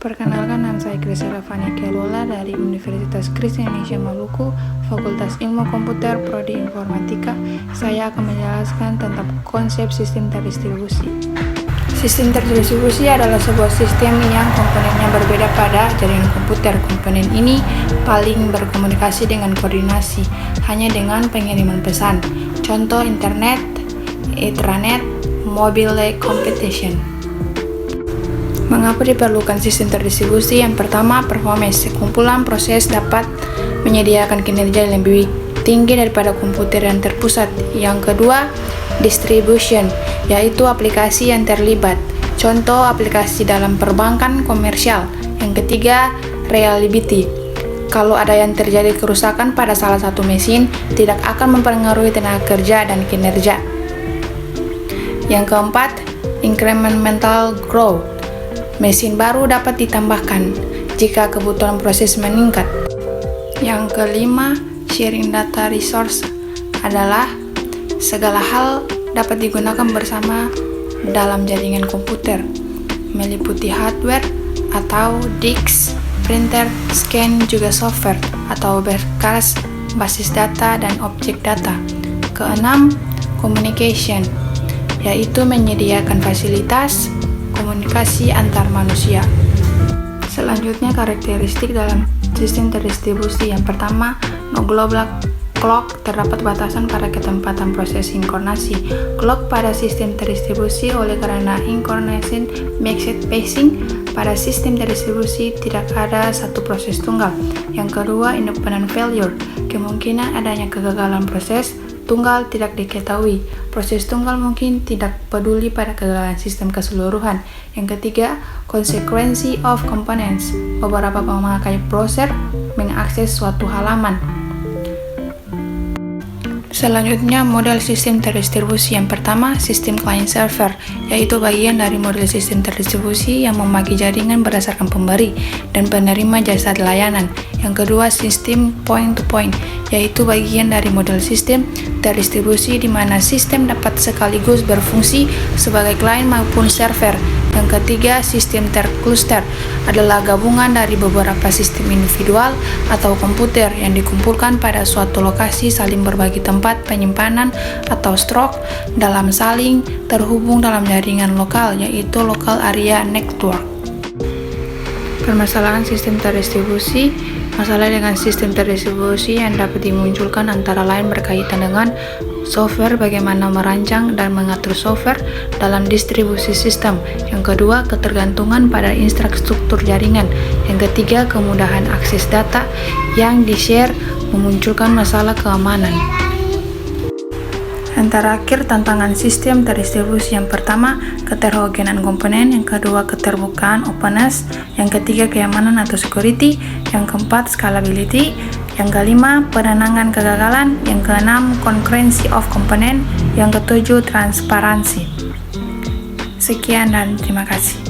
Perkenalkan, nama saya Krisela Fania Kelola dari Universitas Kristen Indonesia Maluku, Fakultas Ilmu Komputer, Prodi Informatika. Saya akan menjelaskan tentang konsep sistem terdistribusi. Sistem terdistribusi adalah sebuah sistem yang komponennya berbeda pada jaringan komputer. Komponen ini paling berkomunikasi dengan koordinasi hanya dengan pengiriman pesan. Contoh internet, intranet, mobile computation. Mengapa diperlukan sistem terdistribusi? Yang pertama, performance. Sekumpulan proses dapat menyediakan kinerja yang lebih tinggi daripada komputer yang terpusat. Yang kedua, distribution, yaitu aplikasi yang terlibat. Contoh aplikasi dalam perbankan komersial. Yang ketiga, reliability. Kalau ada yang terjadi kerusakan pada salah satu mesin, tidak akan mempengaruhi tenaga kerja dan kinerja. Yang keempat, incremental growth. Mesin baru dapat ditambahkan jika kebutuhan proses meningkat. Yang kelima, sharing data resource adalah segala hal dapat digunakan bersama dalam jaringan komputer, meliputi hardware atau disk, printer, scan, juga software atau berkas, basis data, dan objek data. Keenam, communication, yaitu menyediakan fasilitas komunikasi antar manusia. Selanjutnya, karakteristik dalam sistem terdistribusi. Yang pertama, no global clock, terdapat batasan pada ketempatan proses sinkronasi. Clock pada sistem terdistribusi oleh karena incoordination makes it pacing. Pada sistem terdistribusi tidak ada satu proses tunggal. Yang kedua, independent failure, kemungkinan adanya kegagalan proses tunggal tidak diketahui. Proses tunggal mungkin tidak peduli pada kegagalan sistem keseluruhan. Yang ketiga, consequence of components, beberapa pemakai browser mengakses suatu halaman. Selanjutnya, model sistem terdistribusi. Yang pertama, sistem client server, yaitu bagian dari model sistem terdistribusi yang membagi jaringan berdasarkan pemberi dan penerima jasa layanan. Yang kedua, sistem point to point, yaitu bagian dari model sistem terdistribusi di mana sistem dapat sekaligus berfungsi sebagai client maupun server. Yang ketiga, sistem tercluster adalah gabungan dari beberapa sistem individual atau komputer yang dikumpulkan pada suatu lokasi saling berbagi tempat penyimpanan atau stroke dalam saling terhubung dalam jaringan lokal, yaitu local area network. Permasalahan sistem terdistribusi. Masalah dengan sistem terdistribusi yang dapat dimunculkan antara lain berkaitan dengan software, bagaimana merancang dan mengatur software dalam distribusi sistem. Yang kedua, ketergantungan pada infrastruktur jaringan. Yang ketiga, kemudahan akses data yang di-share memunculkan masalah keamanan. Yang terakhir, tantangan sistem terdistribusi. Yang pertama, keterhogenan komponen. Yang kedua, keterbukaan openness. Yang ketiga, keamanan atau security. Yang keempat, scalability. Yang kelima, penenangan kegagalan. Yang keenam, concurrency of component. Yang ketujuh, transparansi. Sekian dan terima kasih.